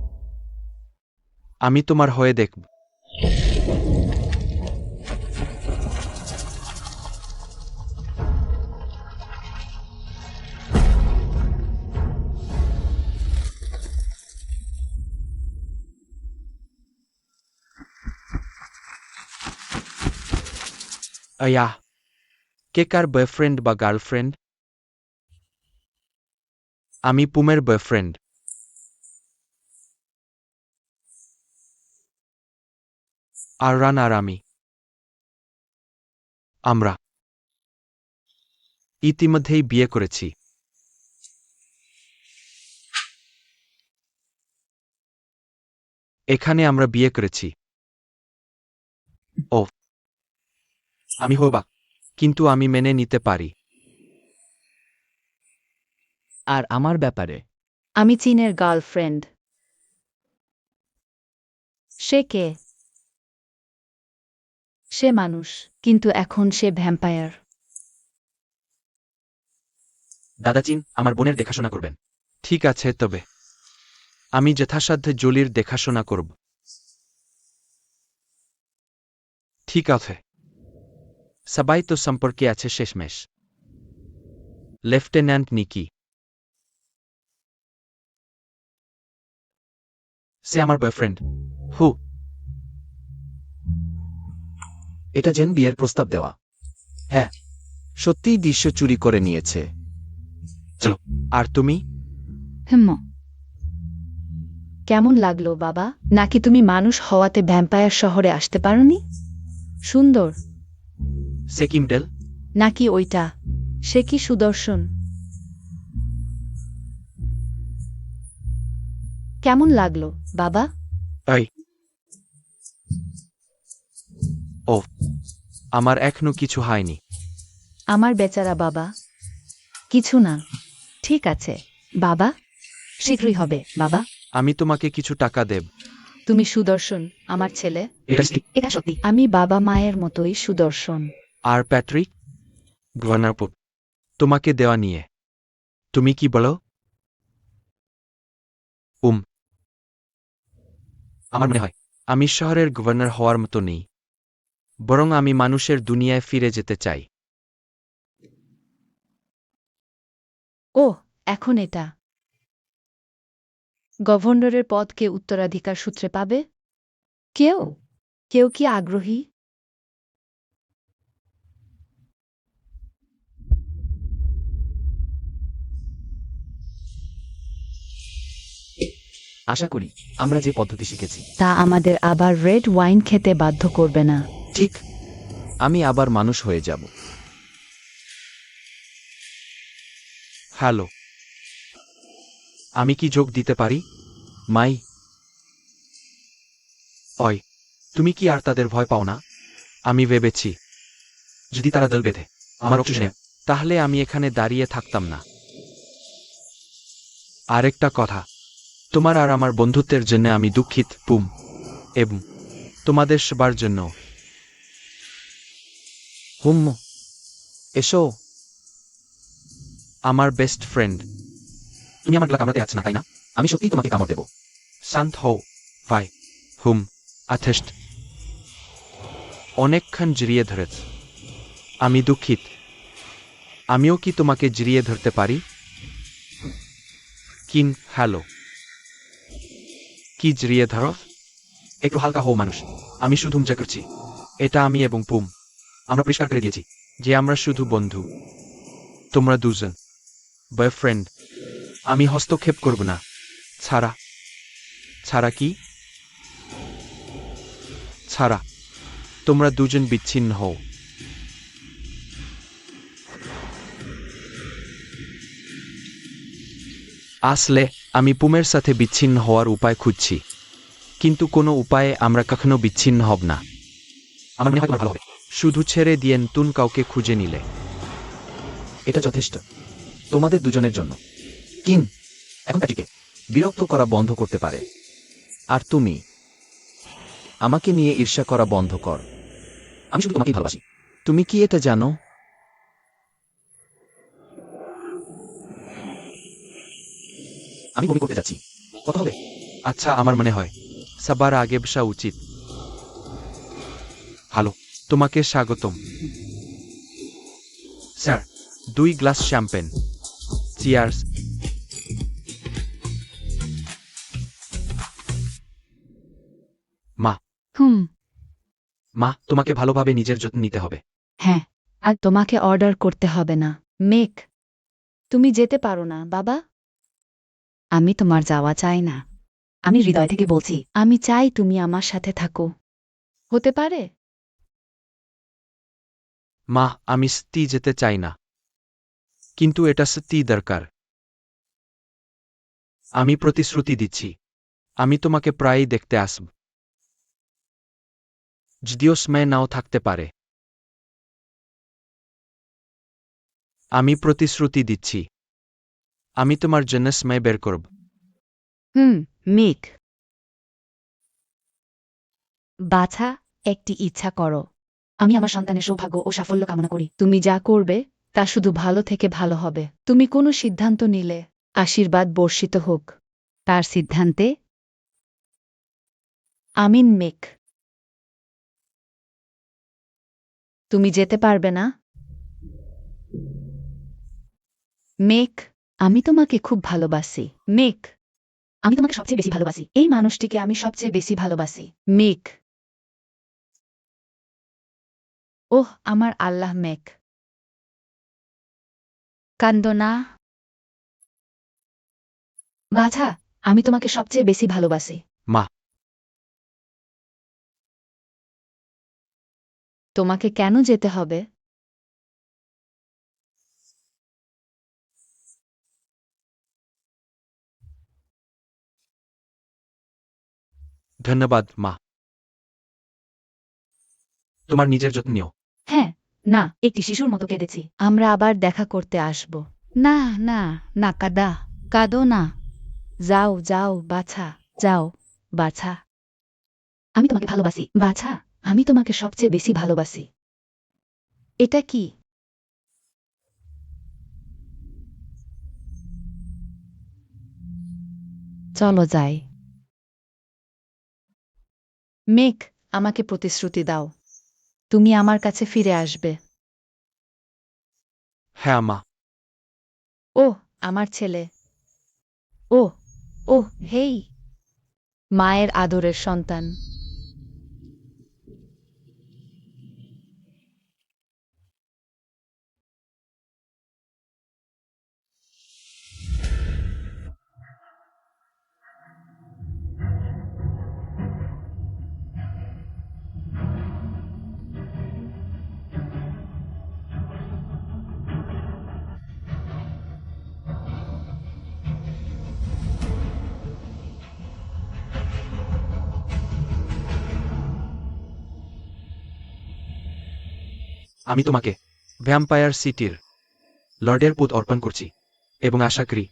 আমি তোমার হয়ে দেখব। আয়া, কে কার বয়ফ্রেন্ড বা গার্লফ্রেন্ড? আমি পুমের বয়ফ্রেন্ড। আর রান আর আমি, আমরা ইতিমধ্যেই বিয়ে করেছি। এখানে আমরা বিয়ে করেছি। ও, আমি হবাক। কিন্তু আমি মেনে নিতে পারি। আর আমার ব্যাপারে আমি চীনের গার্লফ্রেন্ড। সে কে? সে মানুষ, কিন্তু এখন সে ভ্যাম্পায়ার। দাদাচিন আমার বোনের দেখাশোনা করবেন। ঠিক আছে তবে আমি যথাসাধ্য জলির দেখাশোনা করব। ঠিক আছে, সবাই তো সম্পর্কে আছে শেষমেশ। লেফটেন্যান্ট নিকি। সে আমার বয়ফ্রেন্ড। হু, এটা যেন বিয়ের প্রস্তাব দেওয়া। হ্যাঁ। সত্যিই দৃশ্য চুরি করে নিয়েছে। চলো। আর তুমি? কেমন লাগলো বাবা? নাকি তুমি মানুষ হওয়াতে ভ্যাম্পায়ার শহরে আসতে পারোনি? সুন্দর। সে কিমডেল। নাকি ওইটা? সে কি সুদর্শন? কেমন লাগলো বাবা? এই, ও, আমার এখনো কিছু হয়নি। আমার বেচারা বাবা। কিছু না। ঠিক আছে বাবা, শীঘ্রই হবে বাবা। আমি তোমাকে কিছু টাকা দেব। তুমি সুদর্শন আমার ছেলে। এটা সত্যি, আমি বাবা মায়ের মতোই সুদর্শন। আর প্যাট্রিক? গভর্নর পুপ, তোমাকে দেওয়া নিয়ে তুমি কি বলো? আমার মনে হয় আমি শহরের গভর্নর হওয়ার মতো নেই, বরং আমি মানুষের দুনিয়ায় ফিরে যেতে চাই। ও, এখন এটা গভর্নরের পদ কে উত্তরাধিকার সূত্রে পাবে? কেউ কেউ কি আগ্রহী? আশা করি আমরা যে পদ্ধতি শিখেছি তা আমাদের আবার রেড ওয়াইন খেতে বাধ্য করবে না। ঠিক। আমি আবার মানুষ হয়ে যাব। হ্যালো, আমি কি যোগ দিতে পারি? মাই, অয়, তুমি কি আর তাদের ভয় পাও না? আমি ভেবেছি যদি তারা দল বেঁধে আমার অক্সিজেনে তাহলে আমি এখানে দাঁড়িয়ে থাকতাম না। আরেকটা কথা, তোমার আর আমার বন্ধুত্বের জন্য আমি দুঃখিত পুম, এবং তোমাদের সবার জন্য। হুম, এসো। আমার বেস্ট ফ্রেন্ড। তুমি আমার গলা কামড়াতে যাচ্ছ না তাই না? আমি সত্যিই তোমাকে কামড় দেব। শান্ত হও ভাই। আথেষ্ট অনেকক্ষণ জড়িয়ে ধরেছ। আমি দুঃখিত। আমিও কি তোমাকে জড়িয়ে ধরতে পারি? হ্যালো, কি জড়িয়ে ধরো? একটু হালকা হও মানুষ। আমি শুধু মজা করছি। এটা আমি এবং পুম, আমরা পরিষ্কার করে দিয়েছি। যে আমরা শুধু বন্ধু। তোমরা দুজন বয়ফ্রেন্ড। আমি হস্তক্ষেপ করব না। ছাড়া ছাড়া কি? ছাড়া তোমরা দুজন বিচ্ছিন্ন হও। আসলে আমি পুমের সাথে বিচ্ছিন্ন হওয়ার উপায় খুঁজছি, কিন্তু কোনো উপায়ে আমরা কখনো বিচ্ছিন্ন হব না। আমার মনে হয় তোমার ভালো হবে। শুধু ছেড়ে দিয়ে নতুন কাউকে খুঁজে নিলে। এটা যথেষ্ট তোমাদের দুজনের জন্য। কিন এখন প্যাটিকে বিরক্ত করা বন্ধ করতে পারে। আর তুমি আমাকে নিয়ে ঈর্ষা করা বন্ধ কর। আমি শুধু তোমাকেই ভালোবাসি। তুমি কি এটা জানো? আমি বমি করতে যাচ্ছি। কত হবে? আচ্ছা, আমার মনে হয় সবার আগে বসা উচিত। হ্যালো, তোমাকে স্বাগতম। Sir, 2 glass champagne. চিয়ার্স। মা, মা, তোমাকে ভালোভাবে নিজের যত্ন নিতে হবে। হ্যাঁ, আর তোমাকে অর্ডার করতে হবে না। মেক, তুমি যেতে পারো না বাবা। আমি তোমার যাওয়া চাই না। আমি হৃদয় থেকে বলছি, আমি চাই তুমি আমার সাথে থাকো। হতে পারে? মা, আমি সত্যি যেতে চাই না, কিন্তু এটা সত্যি দরকার। আমি প্রতিশ্রুতি দিচ্ছি, আমি তোমাকে প্রায়ই দেখতে আসব, যদিও সময় নাও থাকতে পারে। আমি প্রতিশ্রুতি দিচ্ছি, আমি তোমার জন্য সময় বের করব। মেক। বাছা, একটি ইচ্ছা করো। আমি আমার সন্তানের সৌভাগ্য ও সাফল্য কামনা করি। তুমি যা করবে তা শুধু ভালো থেকে ভালো হবে। তুমি কোনো সিদ্ধান্ত নিলে আশীর্বাদ বর্ষিত হোক তার সিদ্ধান্তে। আমিন মেক। তুমি যেতে পারবে না? মেক, আমি তোমাকে খুব ভালোবাসি। মেক, আমি তোমাকে সবচেয়ে বেশি ভালোবাসি। এই মানুষটিকে আমি সবচেয়ে বেশি ভালোবাসি। মেক। ওহ আমার আল্লাহ মেক, কান্দো না। বাছা, আমি তোমাকে সবচেয়ে বেশি ভালোবাসি। মা, তোমাকে কেন যেতে হবে? ধন্যবাদ মা। তোমার নিজের যত্ন নিও। হ্যাঁ, না, একটি শিশুর মতো কেঁদেছি। আমরা আবার দেখা করতে আসব। না না না, কাঁদো না। যাও যাও বাছা, যাও বাছা। আমি তোমাকে ভালোবাসি বাছা, আমি তোমাকে সবচেয়ে বেশি ভালোবাসি। এটা কি? চলো যাই। মেক, আমাকে প্রতিশ্রুতি দাও তুমি আমার কাছে ফিরে আসবে। হ্যাঁ মা। ও আমার ছেলে। ও ও হেই, মায়ের আদরের সন্তান। আমি তোমাকে ভ্যাম্পায়ার সিটির লর্ডের পুত অর্পণ করছি এবং আশা করি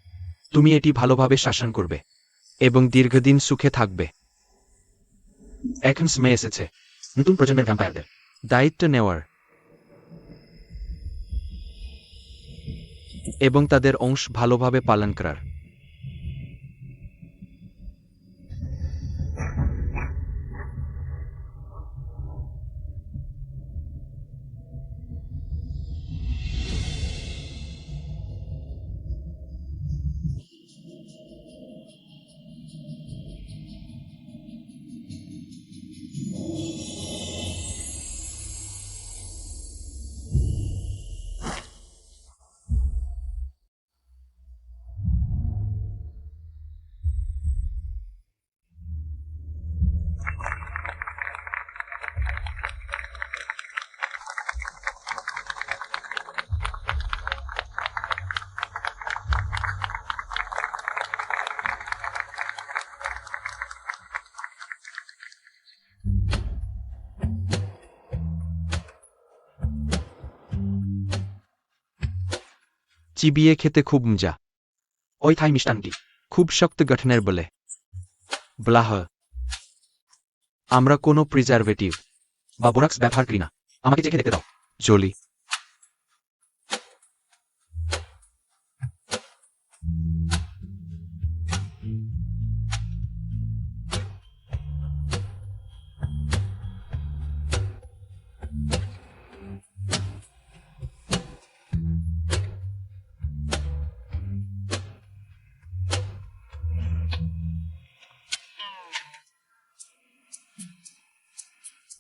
তুমি এটি ভালোভাবে শাসন করবে। এবং দীর্ঘদিন সুখে থাকবে। এখন সময় এসেছে নতুন প্রজন্মের ভ্যাম্পায়ারদের দায়িত্ব নেওয়ার এবং তাদের অংশ ভালোভাবে পালন করার। চিবিয়ে খেতে খুব মজা। ওই থাই মিষ্টানটি খুব শক্ত গঠনের বলে বলা হয়। আমরা কোনো প্রিজারভেটিভ বা বোরাক্স ব্যবহার করি না। আমাকে চেখে দেখতে দাও। জলি।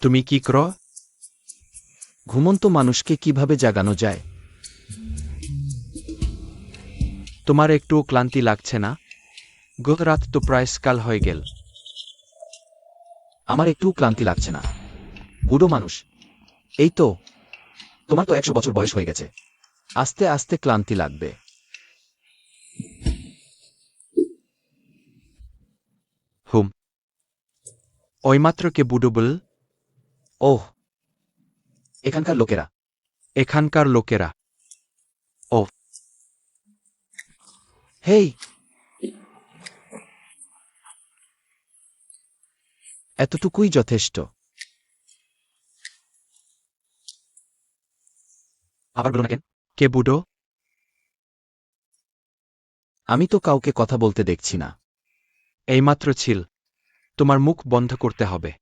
তুমি কি করো? ঘুমন্ত মানুষকে কিভাবে জাগানো যায়? তোমার একটুও ক্লান্তি লাগছে না? গত রাত তো প্রায় সকাল হয়ে গেল। আমার একটু ক্লান্তি লাগছে না। বুড়ো মানুষ। এই তো। তোমার তো 100 বছর বয়স হয়ে গেছে। আস্তে আস্তে ক্লান্তি লাগবে। হুম। ওইমাত্র কে বুড়ো বল? ওহ, এখানকার লোকেরা। এখানকার লোকেরা। ও, হেই, এতটুকুই যথেষ্ট। আবার বলো না কেন? কে বুড়ো? আমি তো কাউকে কথা বলতে দেখছি না। এইমাত্র ছিল। তোমার মুখ বন্ধ করতে হবে।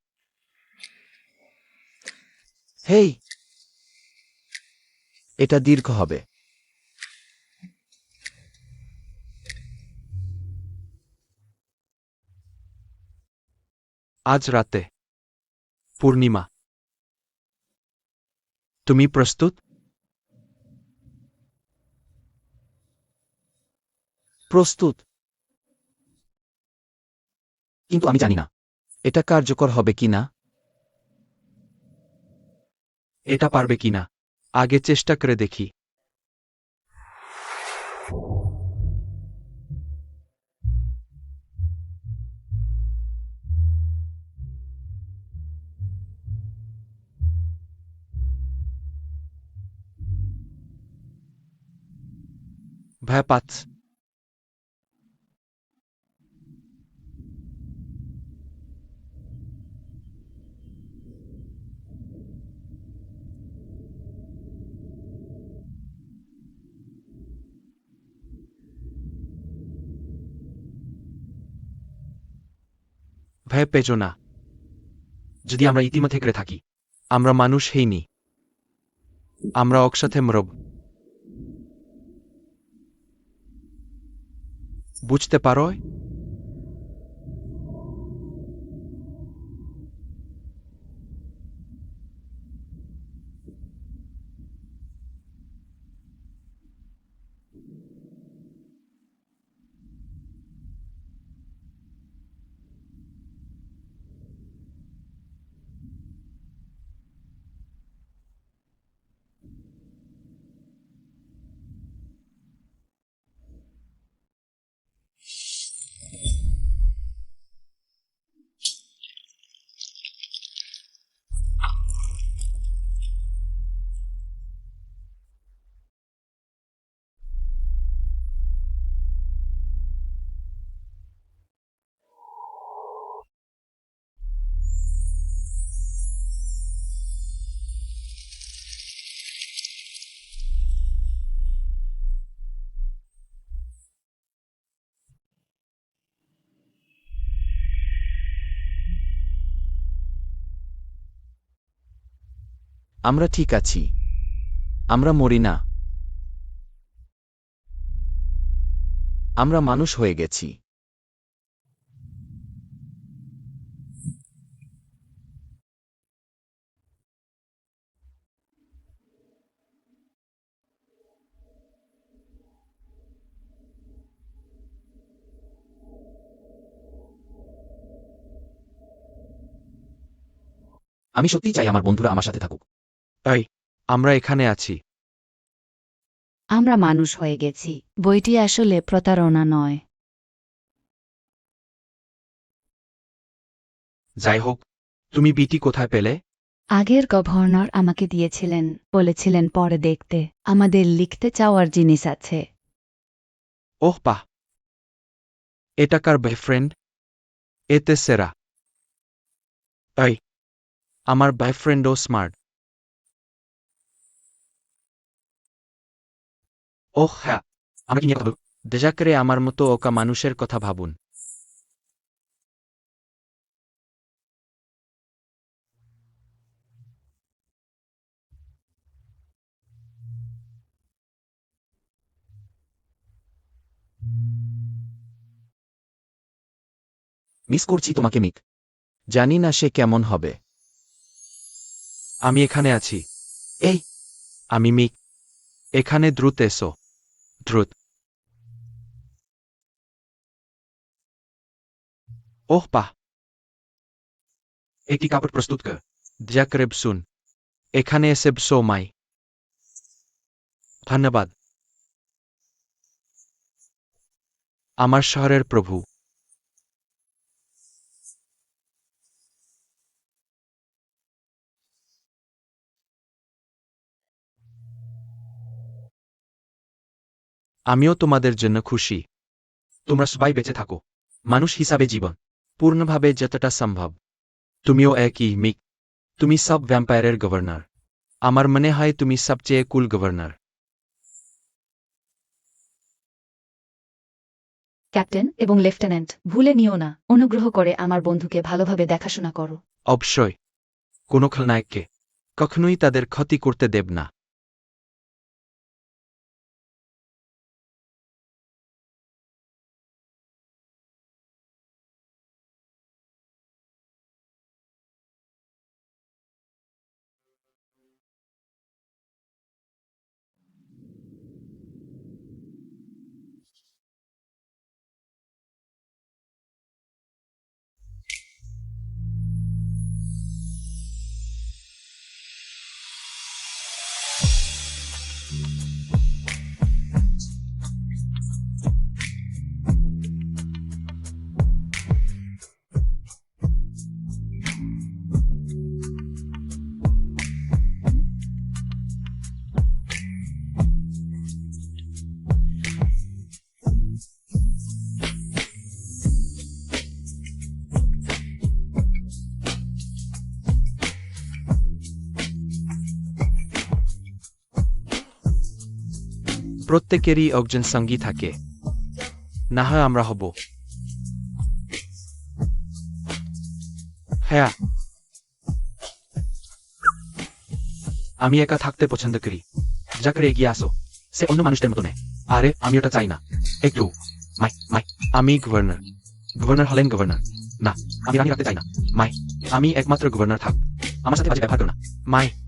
হেই, এটা দীর্ঘ হবে। আজ রাতে পূর্ণিমা। তুমি প্রস্তুত? প্রস্তুত। কিন্তু আমি জানি না এটা কার্যকর হবে কিনা। এটা পারবে কিনা আগে চেষ্টা করে দেখি। ভয় পাচ্ছ? ভয় পেজো না। যদি আমরা ইতিমধ্যে করে থাকি, আমরা মানুষ হইনি। আমরা একসাথে মরব। বুঝতে পারো? আমরা ঠিক আছি। আমরা মরি না। আমরা মানুষ হয়ে গেছি। আমি সত্যিই চাই আমার বন্ধুরা আমার সাথে থাকুক। এই, আমরা এখানে আছি। আমরা মানুষ হয়ে গেছি। বইটি আসলে প্রতারণা নয়। যাই হোক, তুমি বিটি কোথায় পেলে? আগের গভর্নর আমাকে দিয়েছিলেন, বলেছিলেন পরে দেখতে। আমাদের লিখতে চাওয়ার জিনিস আছে। ওহ বাহ! এটা কার বয়ফ্রেন্ড? এতে সেরা। এই, আমার বয়ফ্রেন্ডও স্মার্ট। ওহ হ্যাঁ, আমরা কি নিয়ে কথা বলব? দয়া করে আমার মতো ওকা মানুষের কথা ভাবুন। মিস করছি তোমাকে মিক। জানি না সে কেমন হবে। আমি এখানে আছি। এই আমি মিক। এখানে দ্রুত এসো। দ্রুত। ওহ বাহ, একটি কাপড় প্রস্তুত কর। জাকরেব শুন। এখানে এসে বসো মাই। ধন্যবাদ। আমার শহরের প্রভু। আমিও তোমাদের জন্য খুশি। তোমরা সবাই বেঁচে থাকো। মানুষ হিসাবে জীবন। পূর্ণভাবে যতটা সম্ভব। তুমিও একই মিক। তুমি সব ভ্যাম্পায়ারের গভর্নর। আমার মনে হয় তুমি সবচেয়ে কুল গভর্নর। ক্যাপ্টেন এবং লেফটেন্যান্ট, ভুলে নিও না, অনুগ্রহ করে আমার বন্ধুকে ভালোভাবে দেখাশোনা করো। অবশ্যই। কোনো খলনায়ককে কখনোই তাদের ক্ষতি করতে দেব না। প্রত্যেকেরই একজন সঙ্গী থাকে। না হয় আমরা হব। হ্যাঁ, আমি একা থাকতে পছন্দ করি। জাকরে এগিয়ে আসো। সে অন্য মানুষদের মতো নেই। আরে আমি ওটা চাই না। একটু মাই মাই আমি গভর্নর। গভর্নর হলেন গভর্নর। না, আমি রানী রাখতে চাই না। মাই আমি একমাত্র গভর্নর থাক। আমার সাথে বাজে ব্যবহার করো না। মাই